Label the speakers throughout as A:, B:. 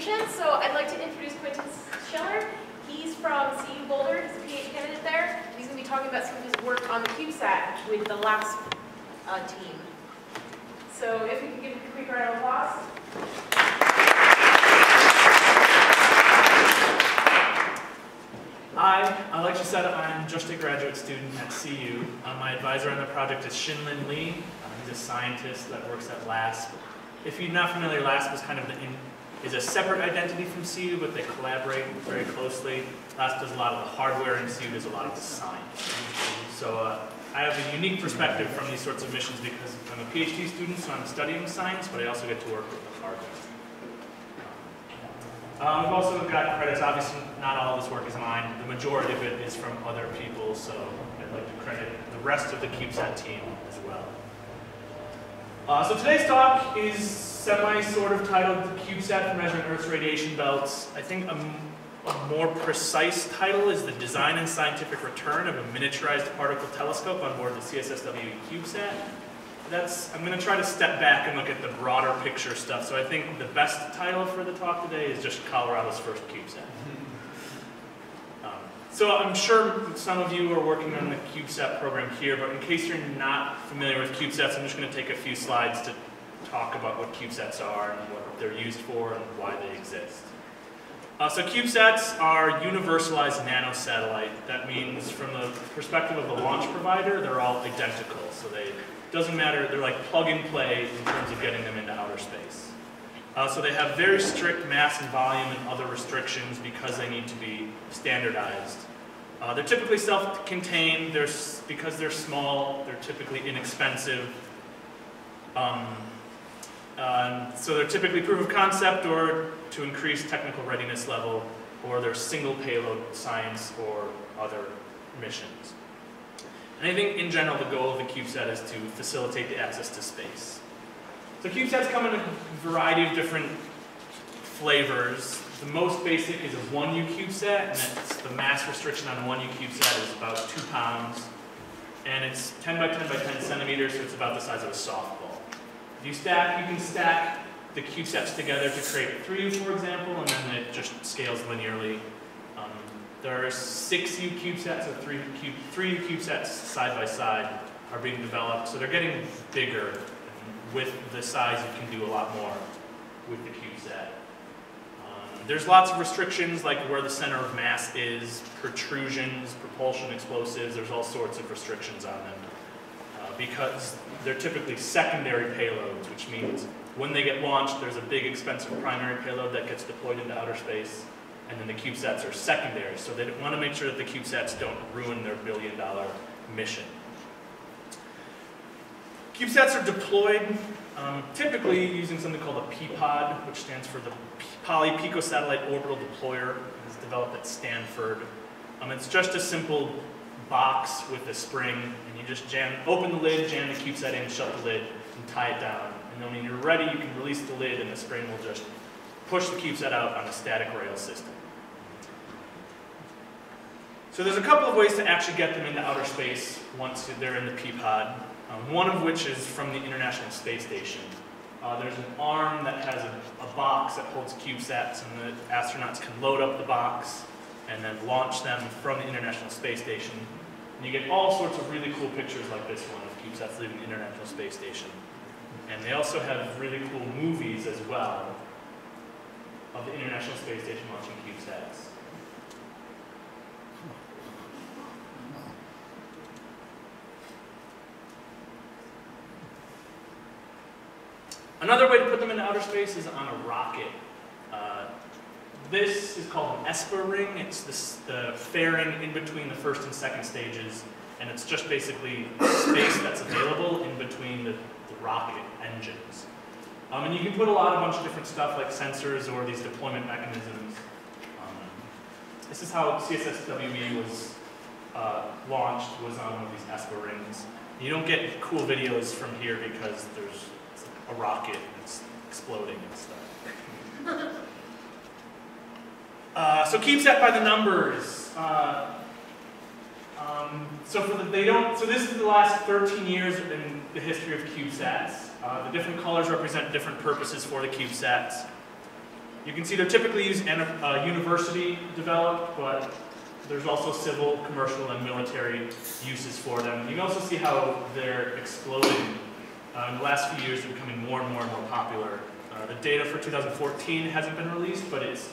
A: presentation. So I'd like to introduce Quintin Schiller. He's from CU Boulder. He's a PhD candidate there. He's going to be talking about some of his work on the CubeSat with the LASP team. So if we could give a quick round of applause.
B: Hi, like she said, I'm just a graduate student at CU. My advisor on the project is Shinlin Lee. He's a scientist that works at LASP. If you're not familiar, LASP is kind of is a separate identity from CU, but they collaborate very closely. LASP does a lot of the hardware, and CU does a lot of the science. So I have a unique perspective from these sorts of missions because I'm a PhD student, so I'm studying science, but I also get to work with the hardware. We've also got credits. Obviously, not all of this work is mine. The majority of it is from other people, so I'd like to credit the rest of the CubeSat team as well. So today's talk is sort of titled "The CubeSat for Measuring Earth's Radiation Belts." I think a more precise title is "The Design and Scientific Return of a Miniaturized Particle Telescope on board the CSSWE CubeSat." I'm going to try to step back and look at the broader picture stuff. So I think the best title for the talk today is just Colorado's first CubeSat. So I'm sure some of you are working on the CubeSat program here, but in case you're not familiar with CubeSats, I'm just going to take a few slides to talk about what CubeSats are and what they're used for and why they exist. So CubeSats are universalized nanosatellite. That means from the perspective of the launch provider, they're all identical. So doesn't matter, they're like plug and play in terms of getting them into outer space. So they have very strict mass and volume and other restrictions because they need to be standardized. They're typically self-contained, because they're small, they're typically inexpensive. So they're typically proof of concept or to increase technical readiness level, or they're single payload science or other missions. And I think in general the goal of the CubeSat is to facilitate the access to space. So CubeSats come in a variety of different flavors. The most basic is a 1U CubeSat, and the mass restriction on a 1U CubeSat is about 2 pounds. And it's 10 by 10 by 10 centimeters, so it's about the size of a softball. If you can stack the CubeSats together to create a 3U, for example, and then it just scales linearly. There are 6U CubeSats, so 3U CubeSats side by side are being developed, so they're getting bigger. With the size, you can do a lot more with the CubeSat. There's lots of restrictions, like where the center of mass is, protrusions, propulsion explosives. There's all sorts of restrictions on them because they're typically secondary payloads, which means when they get launched, there's a big, expensive primary payload that gets deployed into outer space, and then the CubeSats are secondary, so they want to make sure that the CubeSats don't ruin their billion-dollar mission. CubeSats are deployed typically using something called a PPOD, which stands for the Poly-Picosatellite Orbital Deployer. It's developed at Stanford. It's just a simple box with a spring, and you just open the lid, jam the CubeSat in, shut the lid, and tie it down. And then when you're ready, you can release the lid, and the spring will just push the CubeSat out on a static rail system. So there's a couple of ways to actually get them into outer space once they're in the PPOD. One of which is from the International Space Station. There's an arm that has a box that holds CubeSats, and the astronauts can load up the box and then launch them from the International Space Station. And you get all sorts of really cool pictures like this one of CubeSats leaving the International Space Station. And they also have really cool movies as well of the International Space Station launching CubeSats. Another way to put them into outer space is on a rocket. This is called an ESPA ring. It's the fairing in between the first and second stages, and it's just basically space that's available in between the rocket engines. And you can put a bunch of different stuff like sensors or these deployment mechanisms. This is how CSSWE was launched, was on one of these ESPA rings. You don't get cool videos from here because there's a rocket that's exploding and stuff. So CubeSat by the numbers. So this is the last 13 years in the history of CubeSats. The different colors represent different purposes for the CubeSats. You can see they're typically used university developed, but there's also civil, commercial, and military uses for them. You can also see how they're exploding. In the last few years, they're becoming more and more popular. The data for 2014 hasn't been released, but it's,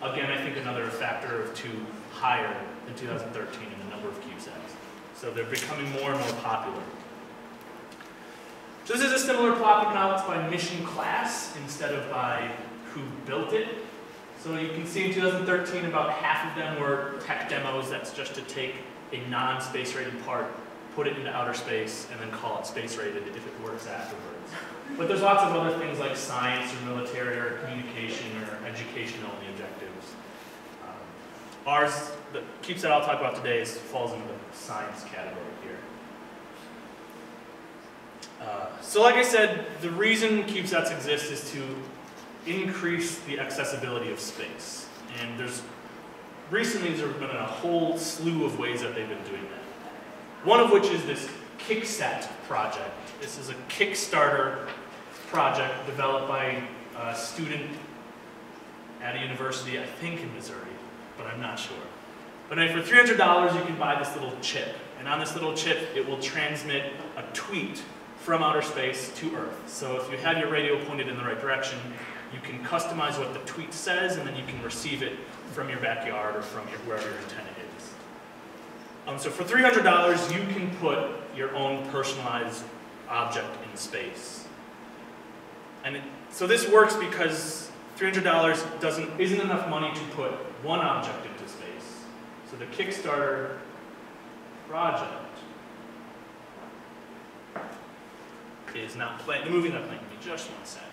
B: again, I think another factor of 2 higher than 2013 in the number of CubeSats. So they're becoming more and more popular. So this is a similar plot, but now it's by mission class instead of by who built it. So you can see in 2013, about half of them were tech demos. That's just to take a non-space rated part, put it into outer space, and then call it space rated if it works afterwards. But there's lots of other things like science or military or communication or education-only objectives. Ours, the CubeSat I'll talk about today, falls into the science category here. So like I said, the reason CubeSats exist is to increase the accessibility of space. And recently there's been a whole slew of ways that they've been doing that. One of which is this CubeSat project. This is a Kickstarter project developed by a student at a university, I think in Missouri, but I'm not sure. But for $300 you can buy this little chip. And on this little chip it will transmit a tweet from outer space to Earth. So if you have your radio pointed in the right direction, you can customize what the tweet says, and then you can receive it from your backyard or from wherever your antenna is. So for $300, you can put your own personalized object in space. And so this works because $300 isn't enough money to put one object into space. So the Kickstarter project is not playing. The movie's not playing. Give me just one sec.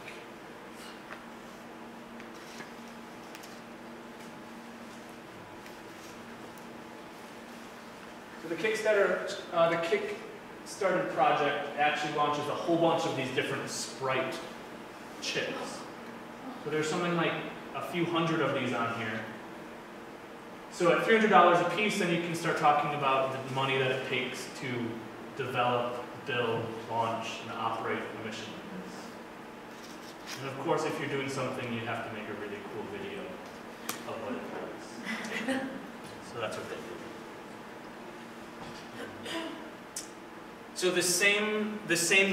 B: So the Kickstarter project actually launches a whole bunch of these different sprite chips. So there's something like a few hundred of these on here. So at $300 a piece, then you can start talking about the money that it takes to develop, build, launch, and operate a mission like this. And of course, if you're doing something, you have to make a really cool video of what it does. So that's what they do. So the same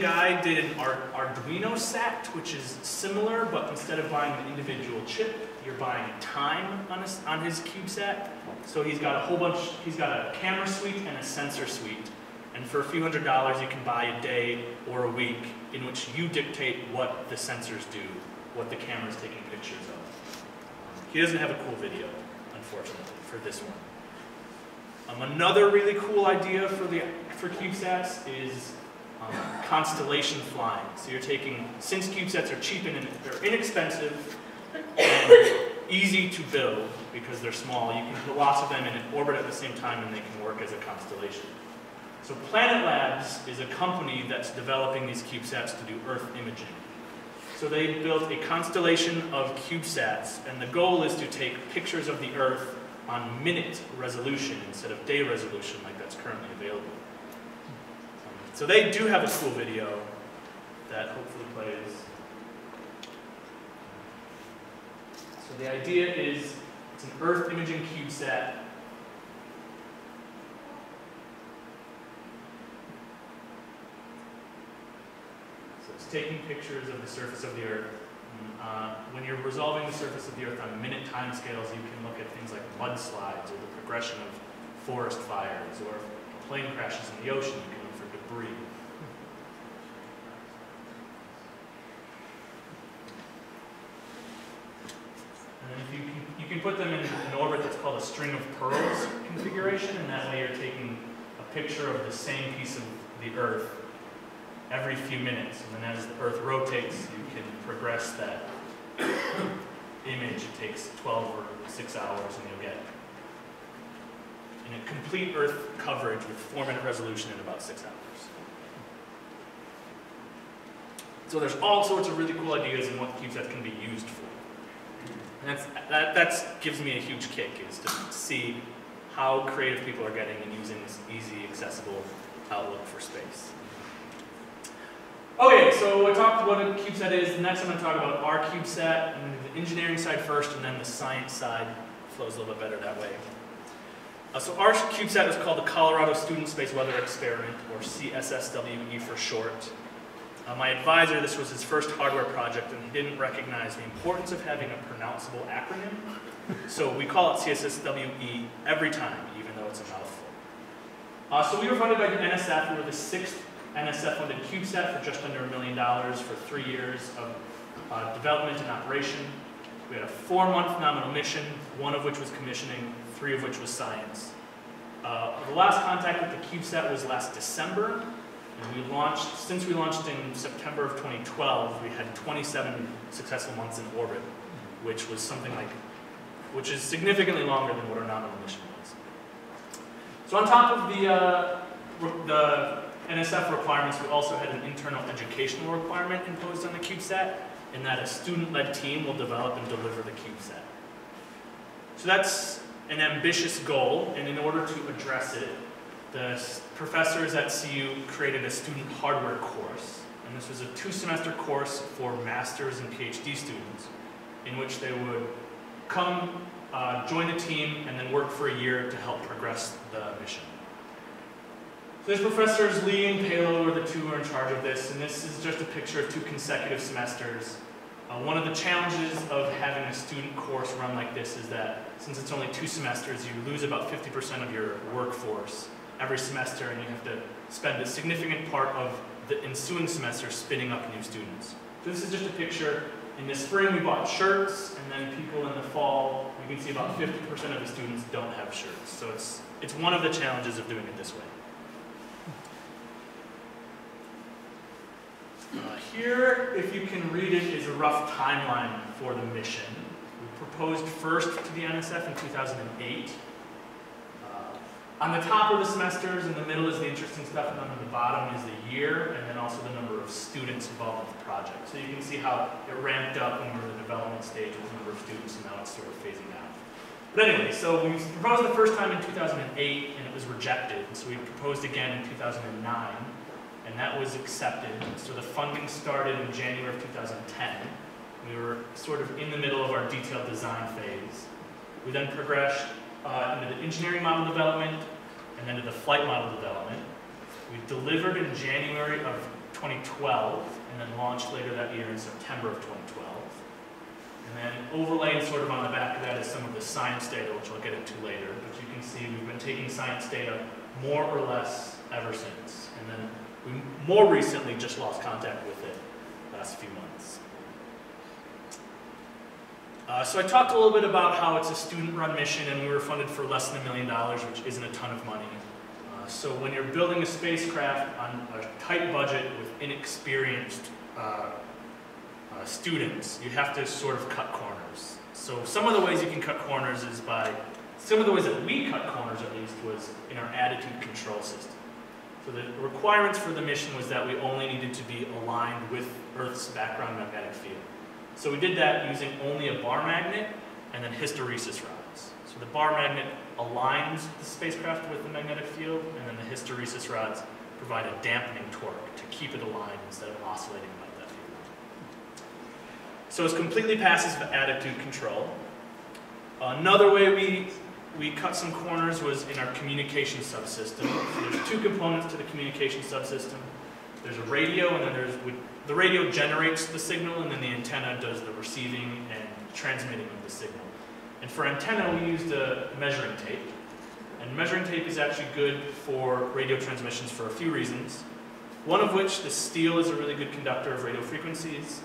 B: guy did an Arduino sat, which is similar, but instead of buying an individual chip, you're buying time on his CubeSat. So he's got a camera suite and a sensor suite. And for a few $100s, you can buy a day or a week in which you dictate what the sensors do, what the camera's taking pictures of. He doesn't have a cool video, unfortunately, for this one. Another really cool idea for CubeSats is constellation flying. So you're taking, since CubeSats are cheap and they're inexpensive and easy to build because they're small, you can put lots of them in orbit at the same time and they can work as a constellation. So Planet Labs is a company that's developing these CubeSats to do Earth imaging. So they built a constellation of CubeSats, and the goal is to take pictures of the Earth on minute resolution instead of day resolution like that's currently available. So they do have a cool video that hopefully plays. So the idea is it's an Earth imaging CubeSat. So it's taking pictures of the surface of the Earth. When you're resolving the surface of the Earth on minute time scales, you can look at things like mudslides or the progression of forest fires, or if a plane crashes in the ocean, you can look for debris. And if you can put them in an orbit that's called a string of pearls configuration, and that way you're taking a picture of the same piece of the Earth every few minutes, and then as the Earth rotates, you can progress that image. It takes 12 or 6 hours, and you'll get a complete Earth coverage with 4-minute resolution in about 6 hours. So there's all sorts of really cool ideas in what CubeSats can be used for. And that gives me a huge kick, is to see how creative people are getting and using this easy, accessible outlook for space. Okay, so I talked what a CubeSat is. Next I'm going to talk about our CubeSat, and the engineering side first, and then the science side flows a little bit better that way. So our CubeSat is called the Colorado Student Space Weather Experiment, or CSSWE for short. My advisor, this was his first hardware project, and he didn't recognize the importance of having a pronounceable acronym. So we call it CSSWE every time, even though it's a mouthful. So we were funded by the NSF. We were the 6th NSF-funded CubeSat for just under $1 million for 3 years of development and operation. We had a 4-month nominal mission, 1 of which was commissioning, 3 of which was science. The last contact with the CubeSat was last December. And since we launched in September of 2012, we had 27 successful months in orbit, which is significantly longer than what our nominal mission was. So on top of the NSF requirements, we also had an internal educational requirement imposed on the CubeSat, in that a student-led team will develop and deliver the CubeSat. So that's an ambitious goal, and in order to address it, the professors at CU created a student hardware course, and this was a 2-semester course for master's and PhD students, in which they would come, join a team, and then work for a year to help progress the mission. So these professors, Lee and Payload, were the 2 who are in charge of this, and this is just a picture of 2 consecutive semesters. One of the challenges of having a student course run like this is that since it's only 2 semesters, you lose about 50% of your workforce every semester, and you have to spend a significant part of the ensuing semester spinning up new students. So this is just a picture. In the spring, we bought shirts, and then people in the fall, you can see about 50% of the students don't have shirts. So it's one of the challenges of doing it this way. Here, if you can read it, is a rough timeline for the mission. We proposed first to the NSF in 2008. On the top are the semesters, in the middle is the interesting stuff, and on the bottom is the year, and then also the number of students involved with the project. So you can see how it ramped up when we were in the development stage with the number of students, and now it's sort of phasing out. But anyway, so we proposed the first time in 2008, and it was rejected. So we proposed again in 2009, and that was accepted. So the funding started in January of 2010. We were sort of in the middle of our detailed design phase. We then progressed into the engineering model development, and then to the flight model development. We delivered in January of 2012, and then launched later that year in September of 2012. And then overlaying sort of on the back of that is some of the science data, which I'll get into later. But you can see we've been taking science data more or less ever since. And then we more recently just lost contact with it last few months. So I talked a little bit about how it's a student-run mission, and we were funded for less than $1 million, which isn't a ton of money. So when you're building a spacecraft on a tight budget with inexperienced students, you have to sort of cut corners. So some of the ways you can cut corners is some of the ways that we cut corners at least was in our attitude control system. So the requirements for the mission was that we only needed to be aligned with Earth's background magnetic field. So we did that using only a bar magnet and then hysteresis rods. So the bar magnet aligns the spacecraft with the magnetic field, and then the hysteresis rods provide a dampening torque to keep it aligned instead of oscillating about that field. So it's completely passive attitude control. Another way we cut some corners was in our communication subsystem. So there's 2 components to the communication subsystem. There's a radio, and then the radio generates the signal, and then the antenna does the receiving and transmitting of the signal. And for antenna, we used a measuring tape. And measuring tape is actually good for radio transmissions for a few reasons. One of which, the steel is a really good conductor of radio frequencies.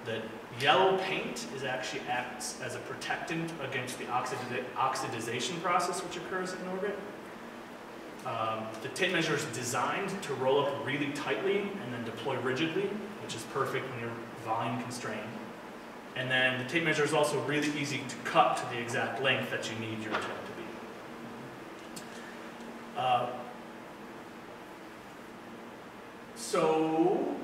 B: The yellow paint actually acts as a protectant against the oxidization process which occurs in orbit. The tape measure is designed to roll up really tightly and then deploy rigidly, which is perfect when you're volume constrained. And then the tape measure is also really easy to cut to the exact length that you need your antenna to be. So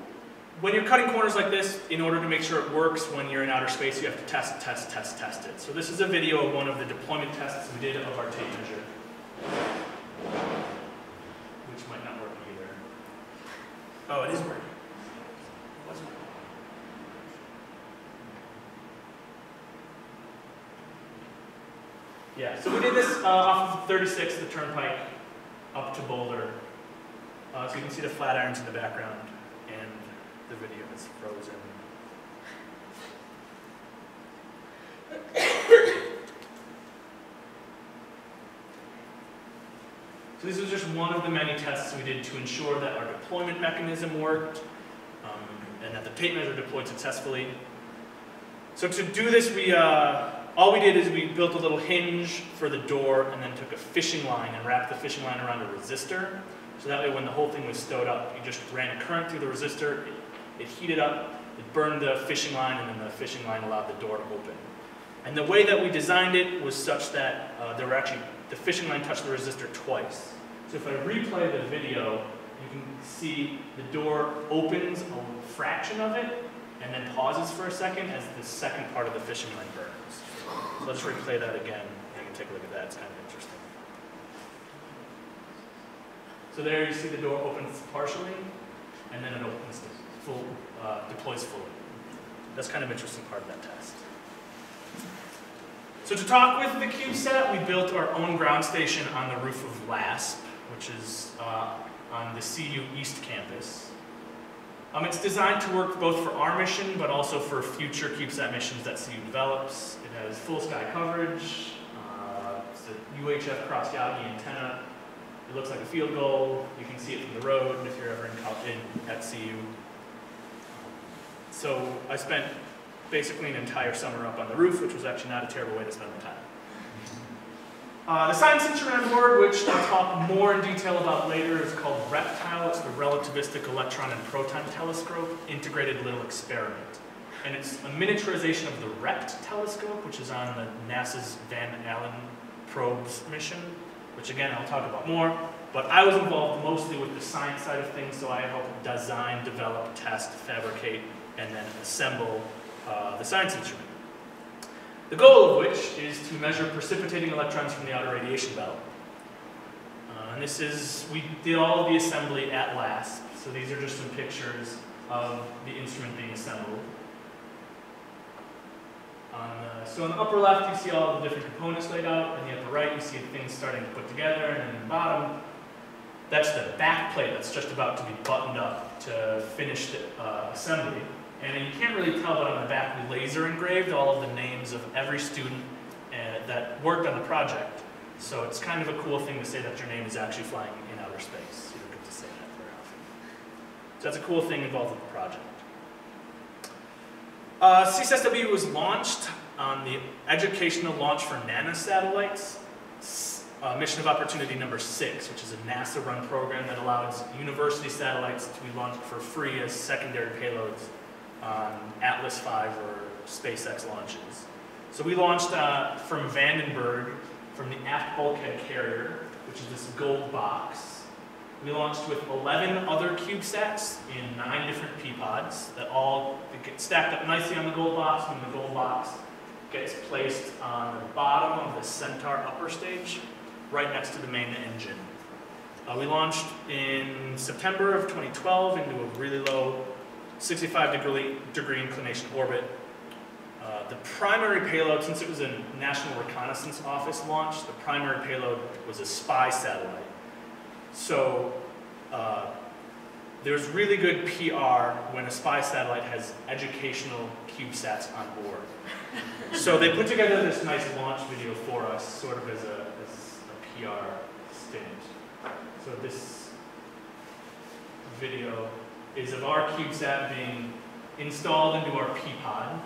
B: when you're cutting corners like this, in order to make sure it works when you're in outer space, you have to test it. So this is a video of one of the deployment tests we did of our tape measure, which might not work either. Oh, it is working. Yeah, so we did this off of 36, the turnpike, up to Boulder. So you can see the flat irons in the background, and the video is frozen. So this was just one of the many tests we did to ensure that our deployment mechanism worked, and that the tape measure deployed successfully. So to do this, all we did is we built a little hinge for the door and then took a fishing line and wrapped the fishing line around a resistor. So that way when the whole thing was stowed up, you just ran a current through the resistor, it heated up, it burned the fishing line, and then the fishing line allowed the door to open. And the way that we designed it was such that the fishing line touched the resistor twice. So if I replay the video, you can see the door opens a fraction of it and then pauses for a second as the second part of the fishing line burns. So let's replay that again. You can take a look at that, it's kind of interesting. So there you see the door opens partially, and then it opens to full, deploys fully. That's kind of an interesting part of that test. So to talk with the CubeSat, we built our own ground station on the roof of LASP, which is on the CU East campus. It's designed to work both for our mission, but also for future CubeSat missions that CU develops. It has full sky coverage, it's a UHF cross-Yagi antenna. It looks like a field goal. You can see it from the road if you're ever at CU. So I spent basically an entire summer up on the roof, which was actually not a terrible way to spend my time. The science instrument on board, which I'll talk more in detail about later, is called REPTile. It's the Relativistic Electron and Proton Telescope Integrated Little Experiment. And it's a miniaturization of the REPT telescope, which is on the NASA's Van Allen probes mission, which again, I'll talk about more. But I was involved mostly with the science side of things, so I helped design, develop, test, fabricate, and then assemble the science instrument. The goal of which is to measure precipitating electrons from the outer radiation belt. And this is, we did all of the assembly at LASP, so these are just some pictures of the instrument being assembled. So on the upper left, you see all the different components laid out, and the upper right, you see things starting to put together, and then in the bottom, that's the back plate that's just about to be buttoned up to finish the assembly. And you can't really tell, but on the back we laser engraved all of the names of every student that worked on the project. So it's kind of a cool thing to say that your name is actually flying in outer space. You don't get to say that very often. So that's a cool thing involved with the project. CSSWE was launched on the Educational Launch for Nanosatellites, mission of opportunity number 6, which is a NASA-run program that allows university satellites to be launched for free as secondary payloads on Atlas V or SpaceX launches. So we launched from Vandenberg, from the aft bulkhead carrier, which is this gold box. We launched with 11 other CubeSats in 9 different P-pods that all get stacked up nicely on the gold box, and the gold box gets placed on the bottom of the Centaur upper stage, right next to the main engine. We launched in September of 2012 into a really low 65-degree inclination orbit. The primary payload, since it was a National Reconnaissance Office launch, the primary payload was a spy satellite. So there's really good PR when a spy satellite has educational CubeSats on board. So they put together this nice launch video for us, sort of as a PR stint. So this video is of our CubeSat being installed into our P-pod.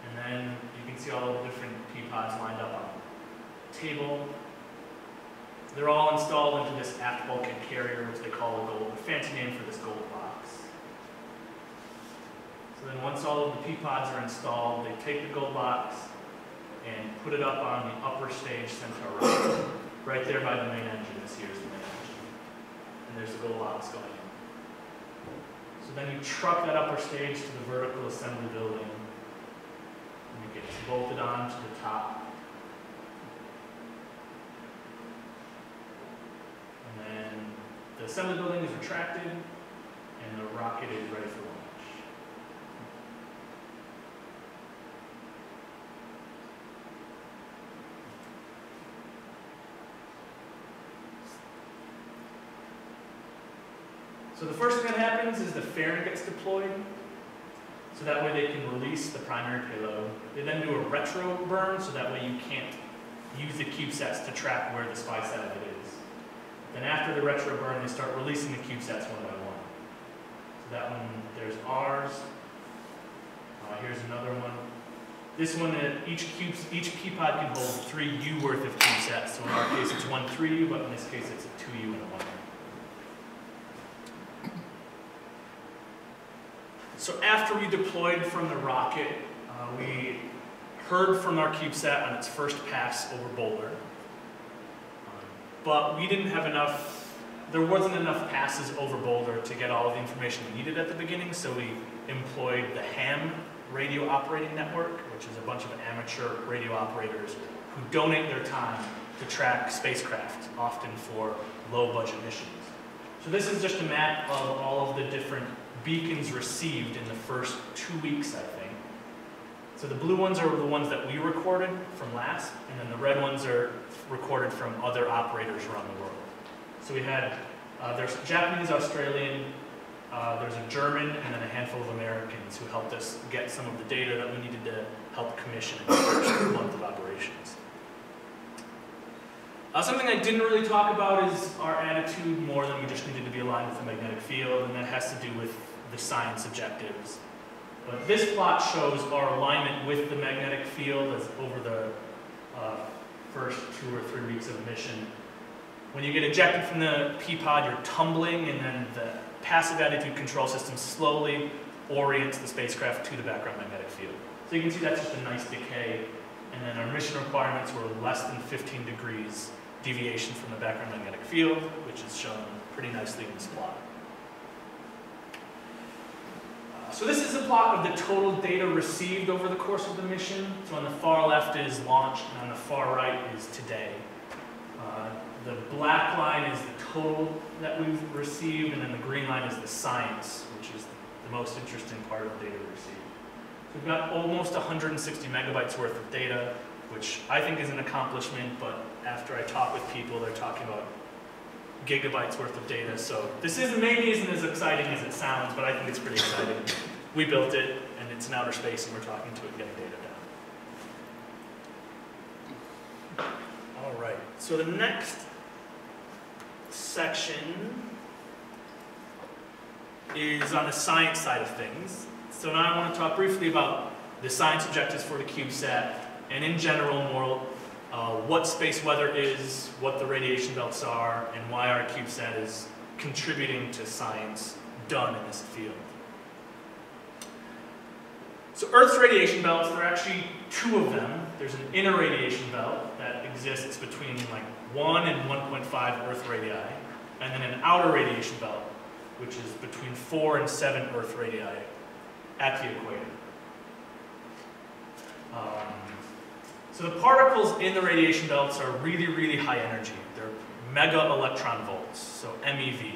B: And then you can see all the different P-pods lined up on the table. They're all installed into this aft bulkhead carrier, which they call a fancy name for this gold box. So then once all of the P-pods are installed, they take the gold box and put it up on the upper stage Centaur right there by the main engine. This here's the main engine. And there's the gold box going in. So then you truck that upper stage to the vertical assembly building, and it gets bolted on to the top. And then the assembly building is retracted, and the rocket is ready for launch. So the first thing that happens is the fairing gets deployed, so that way they can release the primary payload. They then do a retro burn, so that way you can't use the CubeSats to track where the spy satellite is. Then after the retro burn, they start releasing the CubeSats one by one. So that one, there's ours. Here's another one. This one, each P-pod can hold 3 U worth of CubeSats. So in our case, it's 1 3U, but in this case, it's a 2U and a 1U. So after we deployed from the rocket, we heard from our CubeSat on its first pass over Boulder. But we didn't have enough, there wasn't enough passes over Boulder to get all of the information we needed at the beginning, so we employed the ham radio operating network, which is a bunch of amateur radio operators who donate their time to track spacecraft, often for low-budget missions. So this is just a map of all of the different beacons received in the first 2 weeks, I think. So the blue ones are the ones that we recorded from LASP, and then the red ones are recorded from other operators around the world. So we had, there's Japanese, Australian, there's a German, and then a handful of Americans who helped us get some of the data that we needed to help commission in the first month of operations. Something I didn't really talk about is our attitude more than we just needed to be aligned with the magnetic field, and that has to do with the science objectives. But this plot shows our alignment with the magnetic field as over the first 2 or 3 weeks of mission. When you get ejected from the P-pod, you're tumbling, and then the passive attitude control system slowly orients the spacecraft to the background magnetic field. So you can see that's just a nice decay, and then our mission requirements were less than 15 degrees deviation from the background magnetic field, which is shown pretty nicely in this plot. So this is a plot of the total data received over the course of the mission. So on the far left is launch, and on the far right is today. The black line is the total that we've received, and then the green line is the science, which is the most interesting part of the data we received. So we've got almost 160 megabytes worth of data, which I think is an accomplishment, but after I talk with people, they're talking about gigabytes worth of data. So this maybe isn't as exciting as it sounds, but I think it's pretty exciting. We built it, and it's in outer space, and we're talking to it and getting data down. All right, so the next section is on the science side of things. So now I want to talk briefly about the science objectives for the CubeSat, and in general, more what space weather is, what the radiation belts are, and why our CubeSat is contributing to science done in this field. So Earth's radiation belts, there are actually 2 of them. There's an inner radiation belt that exists between like 1 and 1.5 Earth radii, and then an outer radiation belt, which is between 4 and 7 Earth radii at the equator. So the particles in the radiation belts are really, really high energy. They're mega electron volts, so MeV,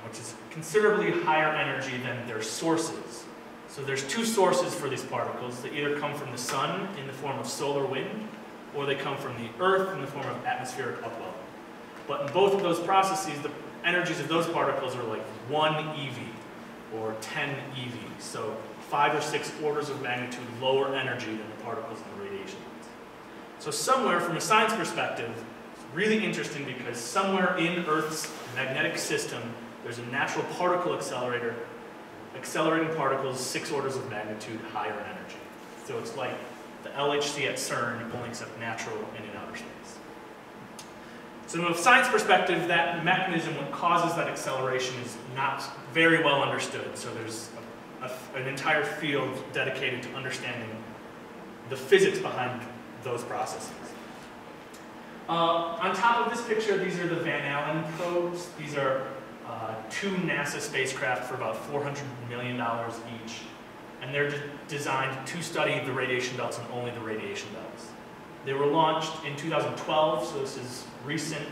B: which is considerably higher energy than their sources. So there's 2 sources for these particles. They either come from the sun in the form of solar wind, or they come from the Earth in the form of atmospheric upwelling. But in both of those processes, the energies of those particles are like 1 eV, or 10 eV. So 5 or 6 orders of magnitude lower energy than the particles in the radiation belts. So somewhere, from a science perspective, it's really interesting because somewhere in Earth's magnetic system, there's a natural particle accelerator accelerating particles 6 orders of magnitude higher in energy. So it's like the LHC at CERN, only except natural and in outer space. So from a science perspective, that mechanism, what causes that acceleration, is not very well understood. So there's an entire field dedicated to understanding the physics behind those processes. On top of this picture, these are the Van Allen probes. These are 2 NASA spacecraft for about $400 million each. And they're designed to study the radiation belts and only the radiation belts. They were launched in 2012, so this is recent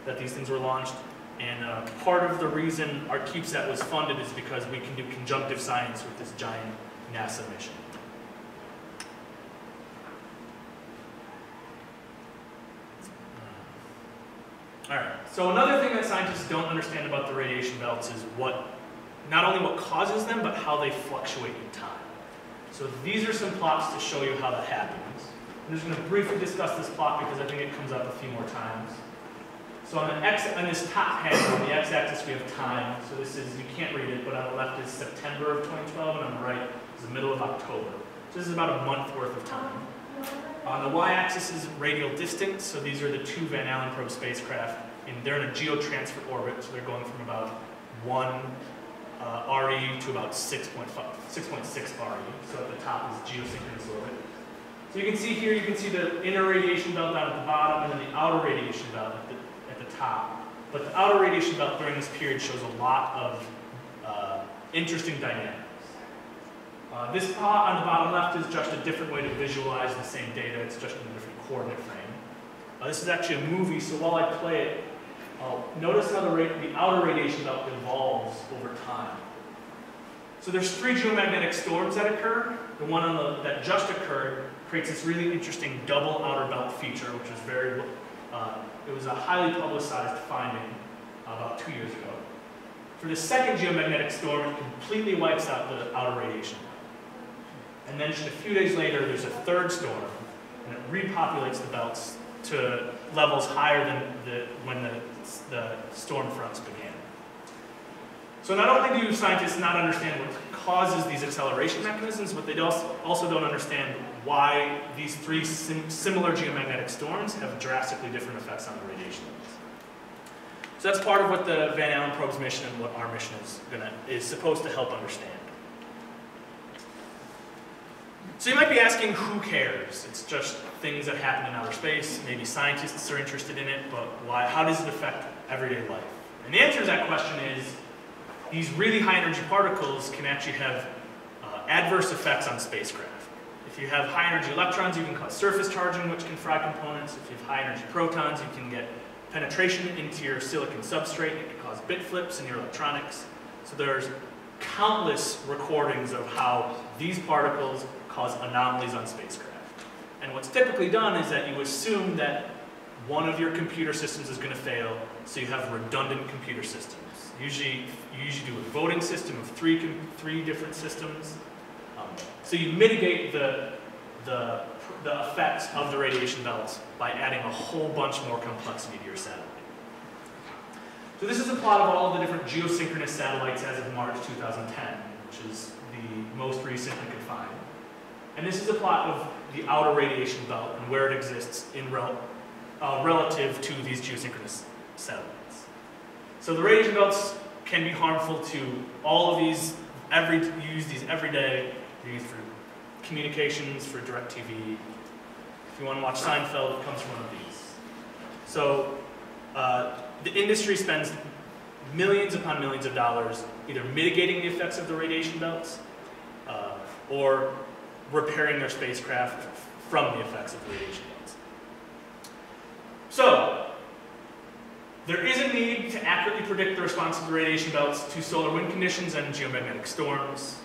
B: that these things were launched. And part of the reason our CubeSat was funded is because we can do conjunctive science with this giant NASA mission. All right, So another thing that scientists don't understand about the radiation belts is not only what causes them, but how they fluctuate in time. So these are some plots to show you how that happens. I'm just going to briefly discuss this plot because I think it comes up a few more times. So on this top panel, on the x-axis we have time. So this is, you can't read it, but on the left is September of 2012, and on the right is the middle of October. So this is about a month worth of time. On the y-axis is radial distance. So these are the two Van Allen probe spacecraft. They're in a geotransfer orbit, so they're going from about 1 RE to about 6.6 RE. So at the top is geosynchronous orbit. So you can see here, you can see the inner radiation belt down at the bottom and then the outer radiation belt at the top. But the outer radiation belt during this period shows a lot of interesting dynamics. This plot on the bottom left is just a different way to visualize the same data. It's just in a different coordinate frame. This is actually a movie, so while I play it, notice how the outer radiation belt evolves over time. So there's 3 geomagnetic storms that occur. The one that just occurred creates this really interesting double outer belt feature, which is it was a highly publicized finding about 2 years ago. For the second geomagnetic storm, it completely wipes out the outer radiation belt. And then just a few days later, there's a third storm, and it repopulates the belts to levels higher than when the storm fronts began. So not only do scientists not understand what causes these acceleration mechanisms, but they also don't understand why these 3 similar geomagnetic storms have drastically different effects on the radiation levels. So that's part of what the Van Allen probe's mission and what our mission is supposed to help understand. So you might be asking, who cares? It's just things that happen in outer space. Maybe scientists are interested in it, but why? How does it affect everyday life? And the answer to that question is, these really high energy particles can actually have adverse effects on spacecraft. If you have high energy electrons, you can cause surface charging, which can fry components. If you have high energy protons, you can get penetration into your silicon substrate. It can cause bit flips in your electronics. So there's countless recordings of how these particles cause anomalies on spacecraft. And what's typically done is that you assume that one of your computer systems is going to fail, so you have redundant computer systems. You usually do a voting system of three different systems. So you mitigate the effects of the radiation belts by adding a whole bunch more complexity to your satellite. So this is a plot of all of the different geosynchronous satellites as of March 2010, which is the most recent we could find. And this is a plot of the outer radiation belt and where it exists in relative to these geosynchronous satellites. So the radiation belts can be harmful to all of these. You use these every day. They're used for communications, for direct TV. If you want to watch Seinfeld, it comes from one of these. So the industry spends millions upon millions of dollars either mitigating the effects of the radiation belts or repairing their spacecraft from the effects of the radiation belts. So there is a need to accurately predict the response of the radiation belts to solar wind conditions and geomagnetic storms.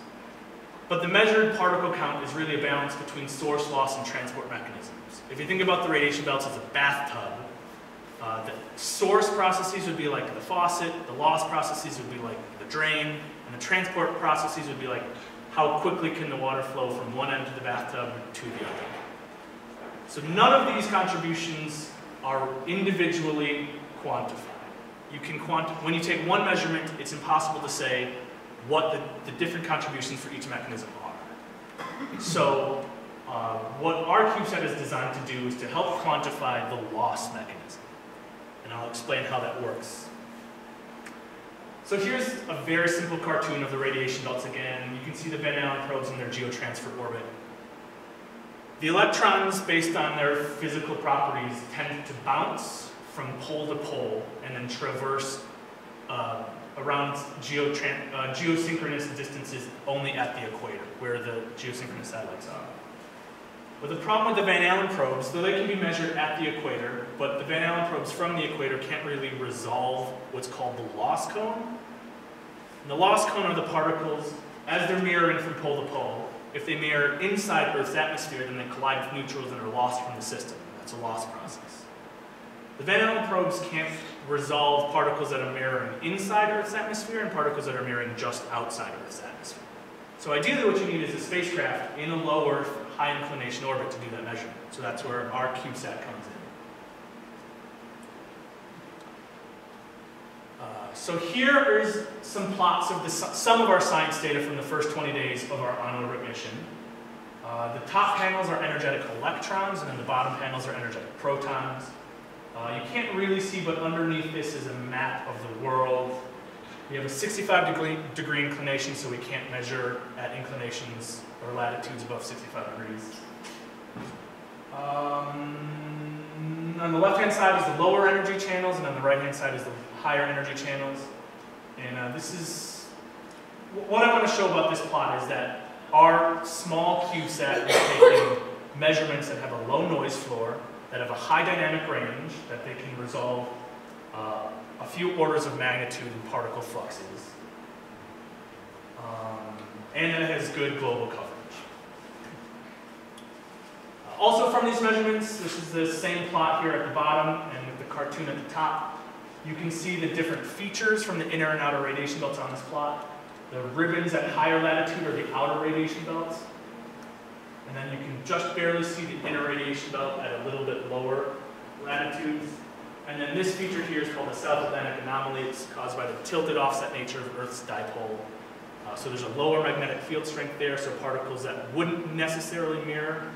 B: But the measured particle count is really a balance between source loss and transport mechanisms. If you think about the radiation belts as a bathtub, the source processes would be like the faucet, the loss processes would be like the drain, and the transport processes would be like how quickly can the water flow from one end of the bathtub to the other. So none of these contributions are individually quantified. When you take one measurement, it's impossible to say what the different contributions for each mechanism are. So what our CubeSat is designed to do is to help quantify the loss mechanism. And I'll explain how that works. So here's a very simple cartoon of the radiation belts again. You can see the Van Allen probes in their geotransfer orbit. The electrons, based on their physical properties, tend to bounce from pole to pole and then traverse around geosynchronous distances only at the equator, where the geosynchronous satellites are. But the problem with the Van Allen probes, though they can be measured at the equator, but the Van Allen probes from the equator can't really resolve what's called the loss cone. And the loss cone are the particles, as they're mirroring from pole to pole. If they mirror inside Earth's atmosphere, then they collide with neutrals and are lost from the system. That's a loss process. The Van Allen probes can't resolve particles that are mirroring inside Earth's atmosphere and particles that are mirroring just outside Earth's atmosphere. So ideally what you need is a spacecraft in a low Earth, high inclination orbit to do that measurement. So that's where our CubeSat comes in. So here is some plots of some of our science data from the first 20 days of our on-orbit mission. The top panels are energetic electrons, and then the bottom panels are energetic protons. You can't really see, but underneath this is a map of the world. We have a 65-degree inclination, so we can't measure at inclinations or latitudes above 65 degrees. On the left-hand side is the lower energy channels, and on the right-hand side is the higher energy channels. And this is, what I want to show about this plot is that our small CubeSat is taking measurements that have a low noise floor, that have a high dynamic range, that they can resolve a few orders of magnitude in particle fluxes, and it has good global coverage. Also from these measurements, this is the same plot here at the bottom and with the cartoon at the top. You can see the different features from the inner and outer radiation belts on this plot. The ribbons at higher latitude are the outer radiation belts. And then you can just barely see the inner radiation belt at a little bit lower latitudes. And then this feature here is called the South Atlantic anomaly. It's caused by the tilted offset nature of Earth's dipole. So there's a lower magnetic field strength there, so particles that wouldn't necessarily mirror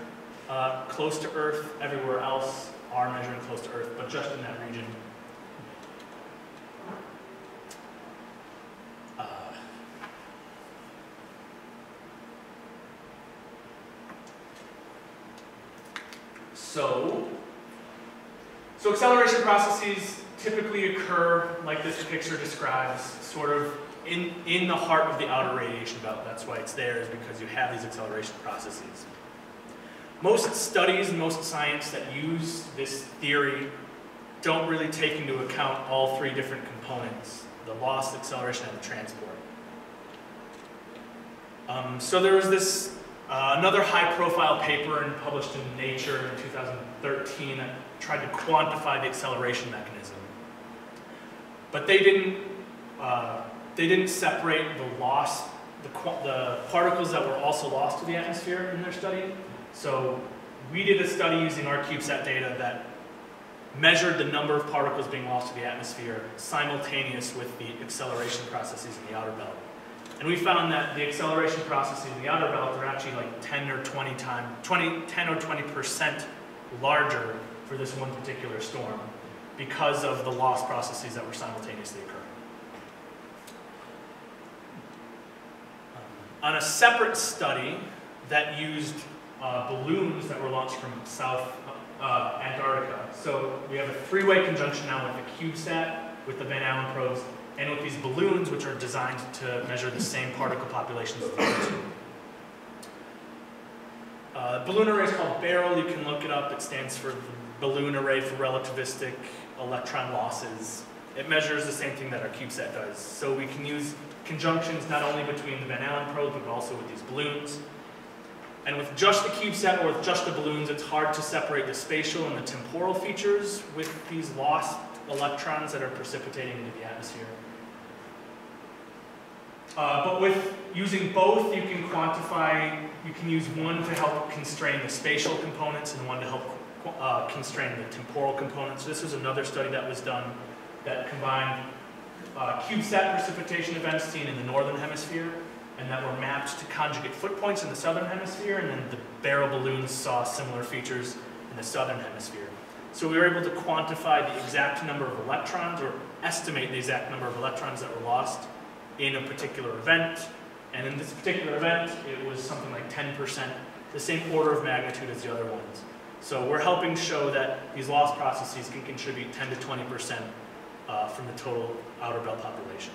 B: close to Earth everywhere else are measuring close to Earth, but just in that region. So acceleration processes typically occur, like this picture describes, sort of in the heart of the outer radiation belt. That's why it's there, is because you have these acceleration processes. Most studies and most science that use this theory don't really take into account all three different components: the loss, the acceleration, and the transport. So there was this another high-profile paper published in Nature in 2013 that tried to quantify the acceleration mechanism, but they didn't separate the loss, the particles that were also lost to the atmosphere in their study. So we did a study using our CubeSat data that measured the number of particles being lost to the atmosphere simultaneous with the acceleration processes in the outer belt. And we found that the acceleration processes in the outer belt are actually like 10 or 20% larger for this one particular storm because of the loss processes that were simultaneously occurring. On a separate study that used balloons that were launched from South Antarctica. So we have a three-way conjunction now with the CubeSat, with the Van Allen probes, and with these balloons, which are designed to measure the same particle populations as the other two. Balloon array is called BARREL. You can look it up. It stands for Balloon Array for Relativistic Electron Losses. It measures the same thing that our CubeSat does. So we can use conjunctions not only between the Van Allen probe, but also with these balloons. And with just the CubeSat or with just the balloons, it's hard to separate the spatial and the temporal features with these lost electrons that are precipitating into the atmosphere. But with using both, you can quantify, you can use one to help constrain the spatial components and one to help constrain the temporal components. This was another study that was done that combined CubeSat precipitation events seen in the northern hemisphere and that were mapped to conjugate foot points in the southern hemisphere, and then the barrel balloons saw similar features in the southern hemisphere. So we were able to quantify the exact number of electrons, or estimate the exact number of electrons that were lost in a particular event. And in this particular event, it was something like 10%, the same order of magnitude as the other ones. So we're helping show that these loss processes can contribute 10 to 20% from the total outer belt population.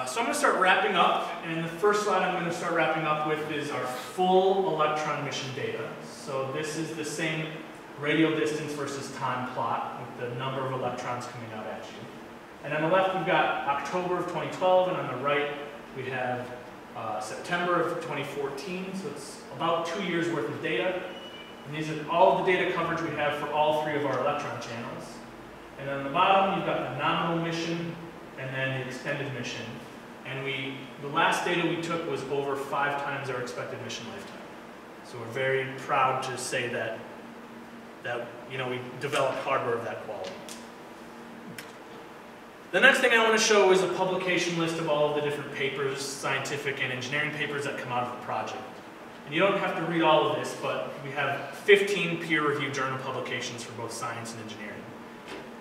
B: So I'm going to start wrapping up, and the first slide I'm going to start wrapping up with is our full Electron mission data. So this is the same radial distance versus time plot with the number of electrons coming out at you. And on the left we've got October of 2012, and on the right we have September of 2014, so it's about 2 years worth of data. And these are all of the data coverage we have for all 3 of our Electron channels. And then on the bottom, you've got the nominal mission and then the extended mission. And the last data we took was over 5 times our expected mission lifetime. So we're very proud to say that we developed hardware of that quality. The next thing I want to show is a publication list of all of the different papers, scientific and engineering papers that come out of the project. And you don't have to read all of this, but we have 15 peer-reviewed journal publications for both science and engineering.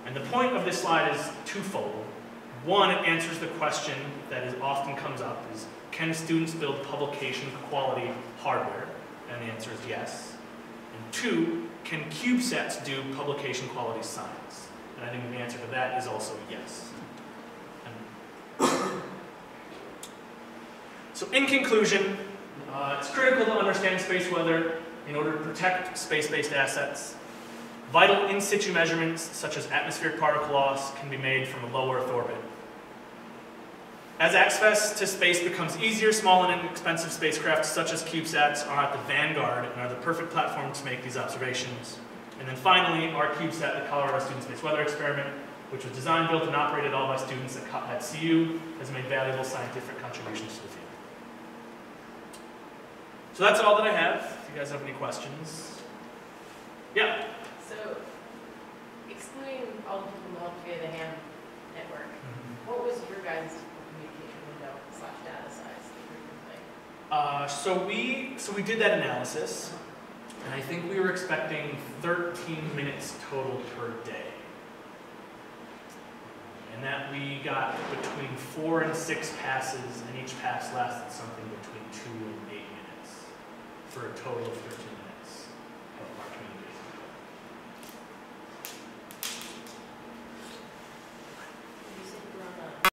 B: And the point of this slide is twofold. One, it answers the question that often comes up is, can students build publication quality hardware? And the answer is yes. And 2, can CubeSats do publication quality science? And I think the answer to that is also yes. So in conclusion, it's critical to understand space weather in order to protect space-based assets. Vital in-situ measurements, such as atmospheric particle loss, can be made from a low Earth orbit. As access to space becomes easier, small and inexpensive spacecraft such as CubeSats are at the vanguard and are the perfect platform to make these observations. And then finally, our CubeSat, the Colorado Student Space Weather Experiment, which was designed, built, and operated all by students at CU, has made valuable scientific contributions to the field. So that's all that I have. If you guys have any questions. Yeah?
A: So, excluding all the people who helped via the ham network, what was your guys' communication window / data size that you were doing?
B: So we did that analysis, and I think we were expecting 13 minutes total per day. And that we got between 4 and 6 passes, and each pass lasted something between 2 and 8 minutes, for a total of 13